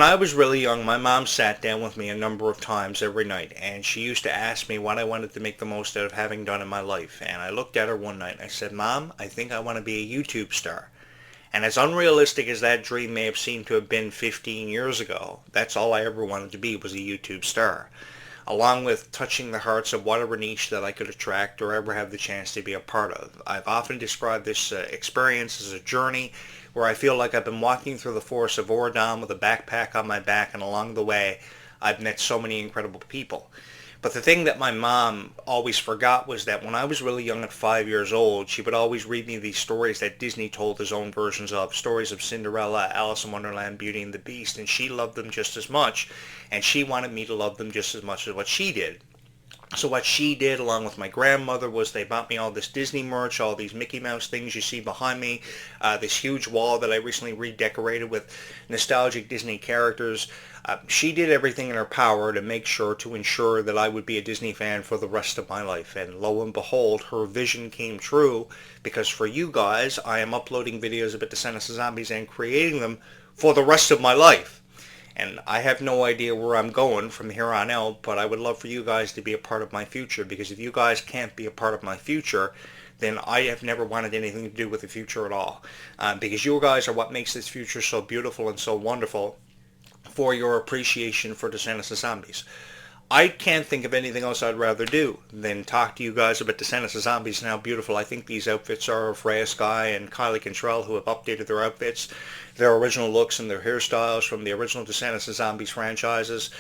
When I was really young, my mom sat down with me a number of times every night, and she used to ask me what I wanted to make the most out of having done in my life. And I looked at her one night and I said, Mom, I think I want to be a YouTube star. And as unrealistic as that dream may have seemed to have been 15 years ago, that's all I ever wanted to be, was a YouTube star, along with touching the hearts of whatever niche that I could attract or ever have the chance to be a part of. I've often described this experience as a journey where I feel like I've been walking through the forest of Oregon with a backpack on my back, and along the way I've met so many incredible people. But the thing that my mom always forgot was that when I was really young at 5 years old, she would always read me these stories that Disney told his own versions of, stories of Cinderella, Alice in Wonderland, Beauty and the Beast, and she loved them just as much, and she wanted me to love them just as much as what she did. So what she did, along with my grandmother, was they bought me all this Disney merch, all these Mickey Mouse things you see behind me, this huge wall that I recently redecorated with nostalgic Disney characters. She did everything in her power to make sure to ensure that I would be a Disney fan for the rest of my life. And lo and behold, her vision came true, because for you guys, I am uploading videos about Descendants of Zombies and creating them for the rest of my life. And I have no idea where I'm going from here on out, but I would love for you guys to be a part of my future, because if you guys can't be a part of my future, then I have never wanted anything to do with the future at all. Because you guys are what makes this future so beautiful and so wonderful, for your appreciation for Descendants of Zombies. I can't think of anything else I'd rather do than talk to you guys about Descendants of Zombies and how beautiful I think these outfits are of Freya Sky and Kylie Cantrell, who have updated their outfits, their original looks and their hairstyles from the original Descendants of Zombies franchises.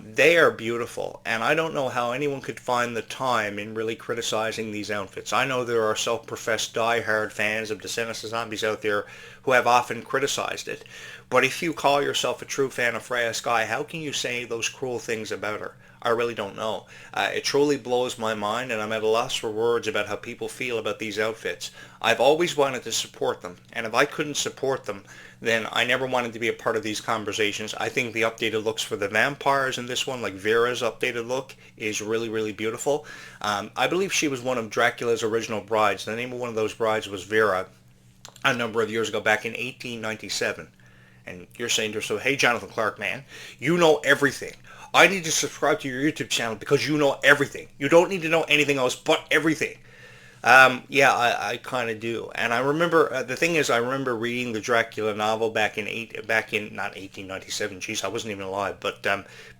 They are beautiful, and I don't know how anyone could find the time in really criticizing these outfits. I know there are self-professed die-hard fans of Descendants of Zombies out there who have often criticized it, but if you call yourself a true fan of Freya Sky, how can you say those cruel things about her? I really don't know. It truly blows my mind, and I'm at a loss for words about how people feel about these outfits. I've always wanted to support them, and if I couldn't support them, then I never wanted to be a part of these conversations. I think the updated looks for the vampires in this one, like Vera's updated look, is really, really beautiful. I believe she was one of Dracula's original brides. The name of one of those brides was Vera a number of years ago, back in 1897. And you're saying to yourself, hey, Jonathan Clarke, man, you know everything. I need to subscribe to your YouTube channel because you know everything. You don't need to know anything else but everything. Yeah, I kind of do. And I remember, the thing is, I remember reading the Dracula novel back in not 1897, geez, I wasn't even alive, but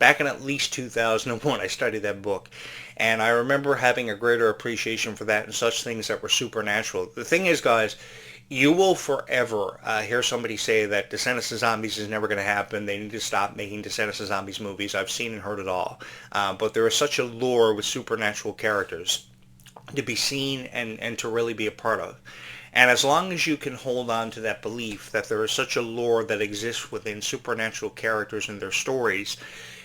back in at least 2001, I studied that book. And I remember having a greater appreciation for that and such things that were supernatural. The thing is, guys, you will forever hear somebody say that Descendants of Zombies is never going to happen. They need to stop making Descendants of Zombies movies. I've seen and heard it all. But there is such a lure with supernatural characters to be seen and to really be a part of. And as long as you can hold on to that belief that there is such a lore that exists within supernatural characters and their stories,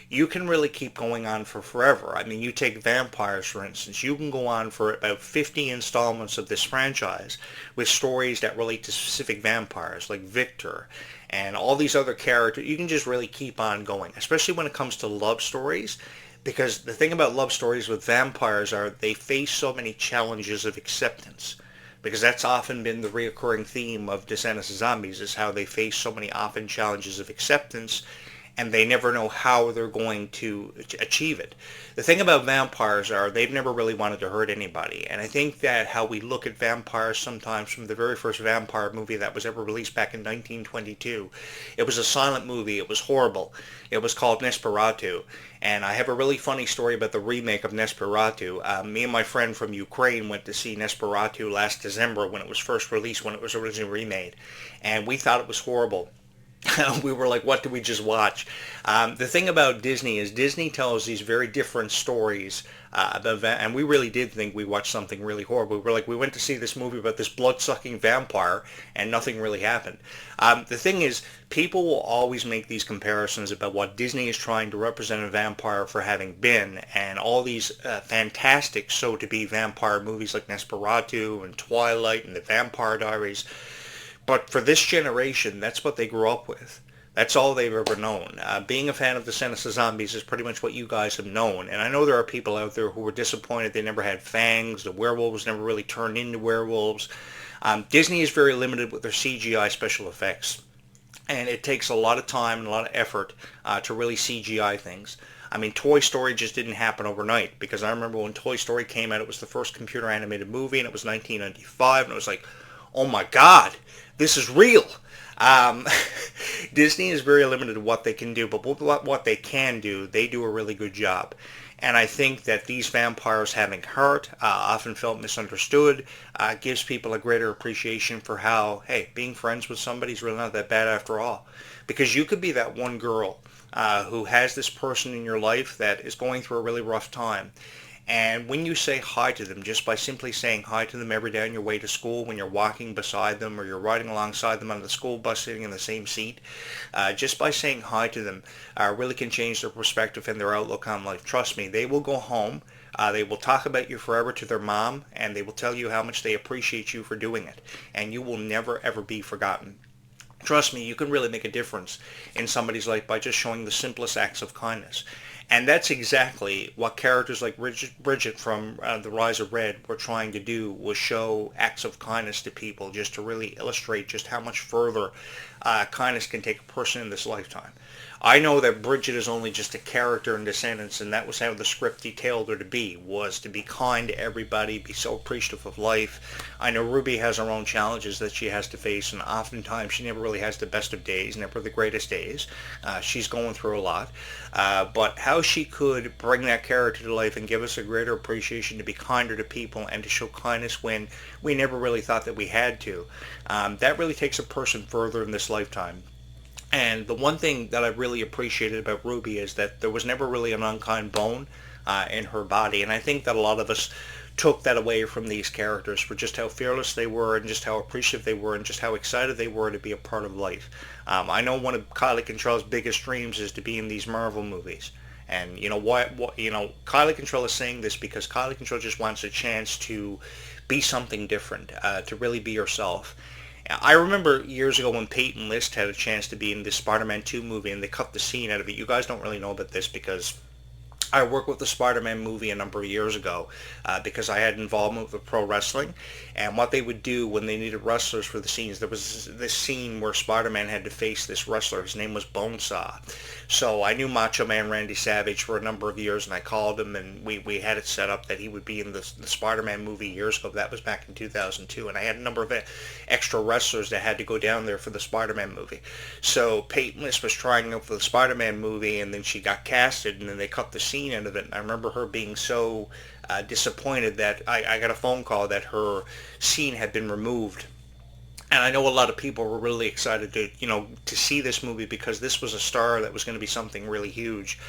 you can really keep going on for forever. I mean, you take vampires, for instance. You can go on for about 50 installments of this franchise with stories that relate to specific vampires, like Victor and all these other characters. You can just really keep on going, especially when it comes to love stories. Because the thing about love stories with vampires are they face so many challenges of acceptance. Because that's often been the reoccurring theme of Descendants of Zombies, is how they face so many often challenges of acceptance, and they never know how they're going to achieve it. The thing about vampires are they've never really wanted to hurt anybody, and I think that how we look at vampires sometimes, from the very first vampire movie that was ever released back in 1922, it was a silent movie, it was horrible. It was called Nosferatu, and I have a really funny story about the remake of Nosferatu. Me and my friend from Ukraine went to see Nosferatu last December when it was first released, when it was originally remade, and we thought it was horrible. We were like, what did we just watch? The thing about Disney is Disney tells these very different stories about and we really did think we watched something really horrible. We were like, we went to see this movie about this blood-sucking vampire, and nothing really happened. The thing is, people will always make these comparisons about what Disney is trying to represent a vampire for having been, and all these fantastic so-to-be vampire movies like Nosferatu and Twilight and The Vampire Diaries. But for this generation, that's what they grew up with. That's all they've ever known. Being a fan of Descendants of Zombies is pretty much what you guys have known. And I know there are people out there who were disappointed they never had fangs. The werewolves never really turned into werewolves. Disney is very limited with their CGI special effects. and it takes a lot of time and a lot of effort to really CGI things. I mean, Toy Story just didn't happen overnight, because I remember when Toy Story came out, it was the first computer animated movie, and it was 1995, and it was like, oh my God, this is real. Um, Disney is very limited to what they can do, but what they can do, they do a really good job. And I think that these vampires having heart, often felt misunderstood, gives people a greater appreciation for how, hey, being friends with somebody is really not that bad after all. Because you could be that one girl who has this person in your life that is going through a really rough time. And when you say hi to them, just by simply saying hi to them every day on your way to school, when you're walking beside them or you're riding alongside them on the school bus sitting in the same seat, just by saying hi to them really can change their perspective and their outlook on life. Trust me, they will go home. They will talk about you forever to their mom, and they will tell you how much they appreciate you for doing it. And you will never, ever be forgotten. Trust me, you can really make a difference in somebody's life by just showing the simplest acts of kindness. And that's exactly what characters like Bridget from The Rise of Red were trying to do, was show acts of kindness to people, just to really illustrate just how much further kindness can take a person in this lifetime. I know that Bridget is only just a character in Descendants, and that was how the script detailed her to be, was to be kind to everybody, be so appreciative of life. I know Ruby has her own challenges that she has to face, and oftentimes she never really has the best of days, never the greatest days. She's going through a lot. But how she could bring that character to life and give us a greater appreciation to be kinder to people and to show kindness when we never really thought that we had to, that really takes a person further in this lifetime. And the one thing that I really appreciated about Ruby is that there was never really an unkind bone in her body. And I think that a lot of us took that away from these characters for just how fearless they were and just how appreciative they were and just how excited they were to be a part of life. I know one of Kylie Control's biggest dreams is to be in these Marvel movies. And you know what Kylie Control is saying this because Kylie Control just wants a chance to be something different, to really be herself. I remember years ago when Peyton List had a chance to be in the Spider-Man 2 movie and they cut the scene out of it. You guys don't really know about this because I worked with the Spider-Man movie a number of years ago because I had involvement with pro wrestling. And what they would do when they needed wrestlers for the scenes, there was this scene where Spider-Man had to face this wrestler. His name was Bonesaw. So I knew Macho Man Randy Savage for a number of years, and I called him, and we had it set up that he would be in the Spider-Man movie years ago. That was back in 2002, and I had a number of extra wrestlers that had to go down there for the Spider-Man movie. So Peyton List was trying out for the Spider-Man movie, and then she got casted, and then they cut the scene out of it. And I remember her being so disappointed that I got a phone call that her scene had been removed. And I know a lot of people were really excited to see this movie because this was a star that was going to be something really huge.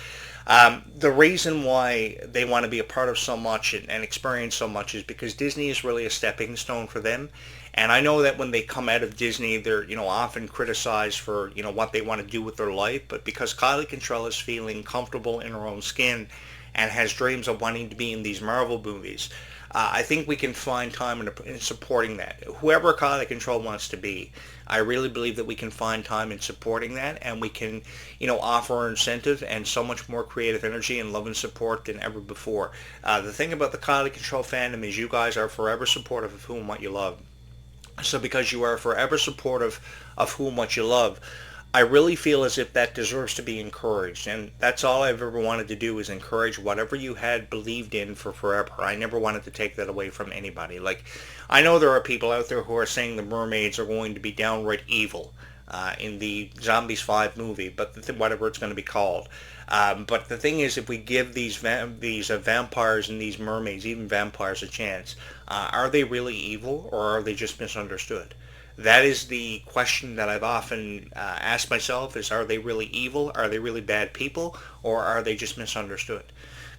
The reason why they want to be a part of so much and experience so much is because Disney is really a stepping stone for them. And I know that when they come out of Disney, they're often criticized for what they want to do with their life. But because Kylie Contrell is feeling comfortable in her own skin and has dreams of wanting to be in these Marvel movies, I think we can find time in supporting that. Whoever Kylie Control wants to be, I really believe that we can find time in supporting that, and we can, offer incentive and so much more creative energy and love and support than ever before. The thing about the Kylie Control fandom is you guys are forever supportive of who and what you love. So because you are forever supportive of who and what you love, I really feel as if that deserves to be encouraged, and that's all I've ever wanted to do is encourage whatever you had believed in for forever. I never wanted to take that away from anybody. Like, I know there are people out there who are saying the mermaids are going to be downright evil in the Zombies 5 movie, but whatever it's going to be called. But the thing is, if we give these vampires and these mermaids, even vampires, a chance, are they really evil or are they just misunderstood? That is the question that I've often asked myself is, are they really evil? Are they really bad people? Or are they just misunderstood?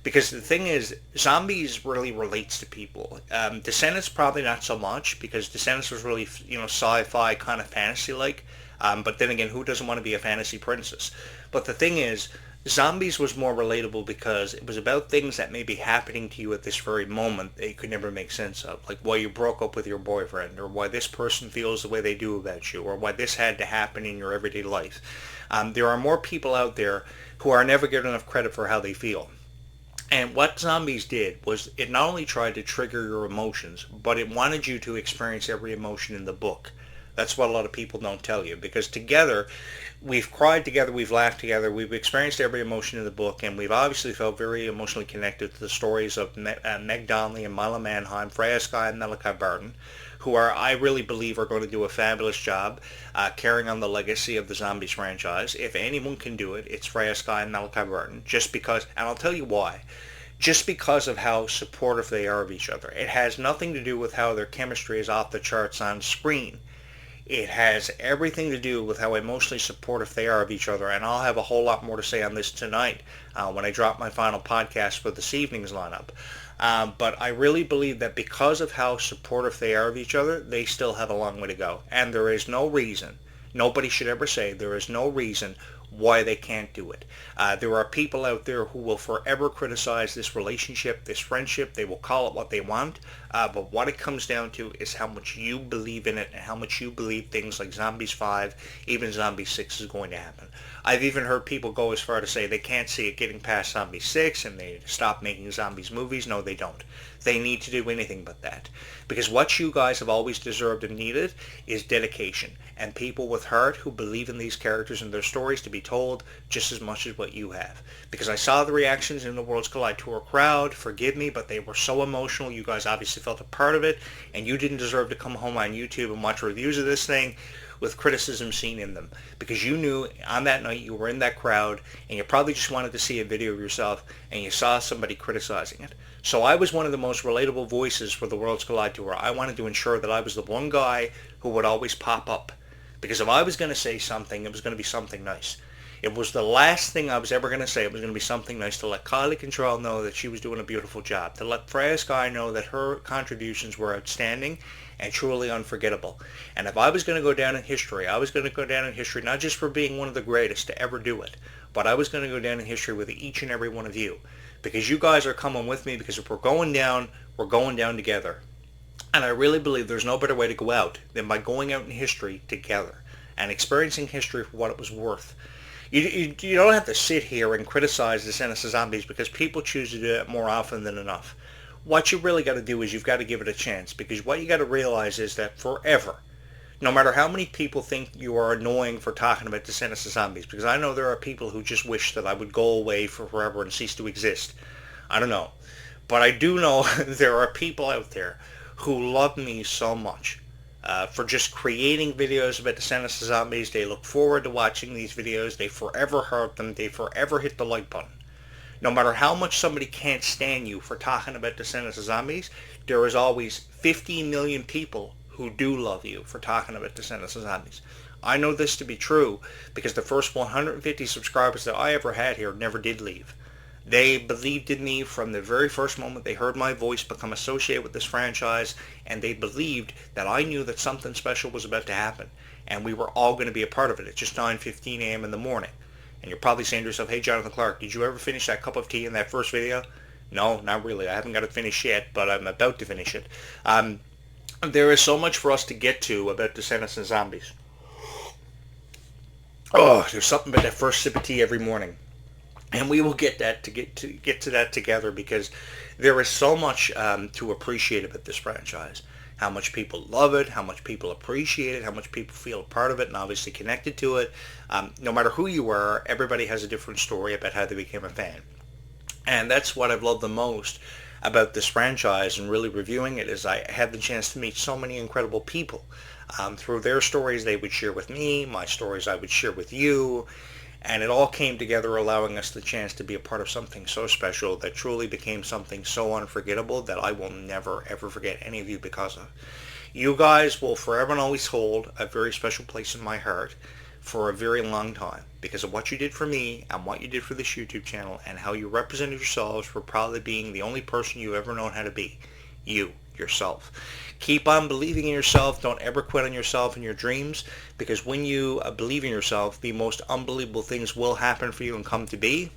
Because the thing is, Zombies really relates to people. Descendants probably not so much, because Descendants was really, sci-fi kind of fantasy-like. But then again, who doesn't want to be a fantasy princess? But the thing is, Zombies was more relatable because it was about things that may be happening to you at this very moment that you could never make sense of. Like why you broke up with your boyfriend, or why this person feels the way they do about you, or why this had to happen in your everyday life. There are more people out there who are never given enough credit for how they feel. And what Zombies did was it not only tried to trigger your emotions, but it wanted you to experience every emotion in the book. That's what a lot of people don't tell you, because together we've cried together, we've laughed together, we've experienced every emotion in the book, and we've obviously felt very emotionally connected to the stories of Meg Donnelly and Mila Manheim, Freya Sky and Malachi Barton, who I really believe are going to do a fabulous job carrying on the legacy of the Zombies franchise. If anyone can do it, it's Freya Sky and Malachi Barton, just because, and I'll tell you why. Just because of how supportive they are of each other. It has nothing to do with how their chemistry is off the charts on screen. It has everything to do with how emotionally supportive they are of each other, and I'll have a whole lot more to say on this tonight when I drop my final podcast for this evening's lineup. But I really believe that because of how supportive they are of each other, they still have a long way to go. And there is no reason, nobody should ever say there is no reason why they can't do it. There are people out there who will forever criticize this relationship, this friendship. They will call it what they want. But what it comes down to is how much you believe in it and how much you believe things like Zombies 5, even Zombies 6 is going to happen. I've even heard people go as far to say they can't see it getting past Zombies 6 and they stop making zombies movies. No, they don't. They need to do anything but that. Because what you guys have always deserved and needed is dedication. And people with heart who believe in these characters and their stories to be told just as much as what you have. Because I saw the reactions in the Worlds Collide Tour crowd. Forgive me, but they were so emotional. You guys obviously felt a part of it. And you didn't deserve to come home on YouTube and watch reviews of this thing with criticism seen in them, because you knew on that night you were in that crowd and you probably just wanted to see a video of yourself and you saw somebody criticizing it. So I was one of the most relatable voices for the Worlds Collide Tour. I wanted to ensure that I was the one guy who would always pop up, because if I was going to say something, it was going to be something nice. It was the last thing I was ever going to say. It was going to be something nice to let Kylie Control know that she was doing a beautiful job, to let Freya Sky know that her contributions were outstanding and truly unforgettable. And if I was going to go down in history, I was going to go down in history not just for being one of the greatest to ever do it, but I was going to go down in history with each and every one of you. Because you guys are coming with me, because if we're going down together. And I really believe there's no better way to go out than by going out in history together and experiencing history for what it was worth. You don't have to sit here and criticize Descendants of Zombies, because people choose to do it more often than enough. What you really got to do is you've got to give it a chance, because what you got to realize is that forever, no matter how many people think you are annoying for talking about Descendants of Zombies, because I know there are people who just wish that I would go away for forever and cease to exist. I don't know. But I do know there are people out there who love me so much for just creating videos about Descendants of Zombies. They look forward to watching these videos. They forever heart them. They forever hit the like button. No matter how much somebody can't stand you for talking about Descendants of Zombies, there is always 50 million people who do love you for talking about Descendants of Zombies. I know this to be true because the first 150 subscribers that I ever had here never did leave. They believed in me from the very first moment they heard my voice become associated with this franchise, and they believed that I knew that something special was about to happen, and we were all going to be a part of it. It's just 9:15 a.m. in the morning. And you're probably saying to yourself, hey, Jonathan Clarke, did you ever finish that cup of tea in that first video? No, not really. I haven't got it finished yet, but I'm about to finish it. There is so much for us to get to about Descendants and Zombies. Oh, there's something about that first sip of tea every morning. And we will get to that together, because there is so much to appreciate about this franchise. How much people love it, how much people appreciate it, how much people feel a part of it and obviously connected to it. No matter who you are, everybody has a different story about how they became a fan. And that's what I've loved the most about this franchise and really reviewing it, is I had the chance to meet so many incredible people. Through their stories they would share with me, my stories I would share with you, and it all came together, allowing us the chance to be a part of something so special that truly became something so unforgettable that I will never, ever forget any of you because of. You guys will forever and always hold a very special place in my heart for a very long time, because of what you did for me and what you did for this YouTube channel and how you represented yourselves for probably being the only person you've ever known how to be. You, yourself. Keep on believing in yourself. Don't ever quit on yourself and your dreams, because when you believe in yourself, the most unbelievable things will happen for you and come to be,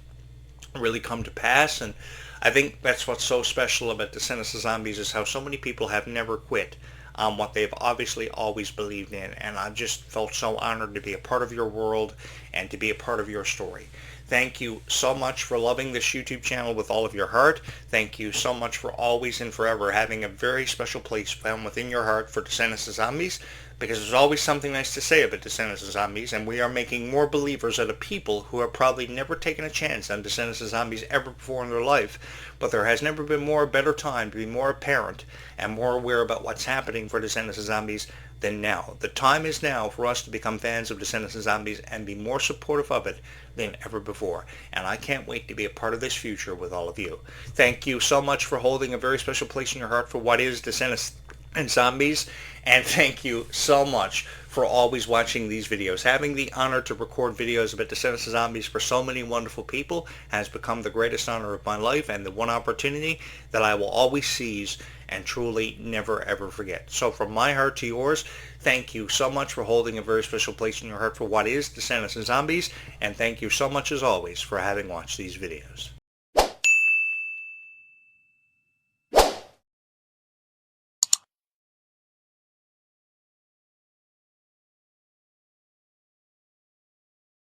really come to pass. And I think that's what's so special about Descendants of Zombies, is how so many people have never quit on what they've obviously always believed in. And I've just felt so honored to be a part of your world and to be a part of your story. Thank you so much for loving this YouTube channel with all of your heart. Thank you so much for always and forever having a very special place found within your heart for Descendants of Zombies, because there's always something nice to say about Descendants and Zombies, and we are making more believers out of people who have probably never taken a chance on Descendants and Zombies ever before in their life, but there has never been more a better time to be more apparent and more aware about what's happening for Descendants and Zombies than now. The time is now for us to become fans of Descendants and Zombies and be more supportive of it than ever before. And I can't wait to be a part of this future with all of you. Thank you so much for holding a very special place in your heart for what is Descendants and Zombies, and thank you so much for always watching these videos. Having the honor to record videos about Descendants and Zombies for so many wonderful people has become the greatest honor of my life, and the one opportunity that I will always seize and truly never ever forget. So from my heart to yours, thank you so much for holding a very special place in your heart for what is Descendants and Zombies, and thank you so much as always for having watched these videos.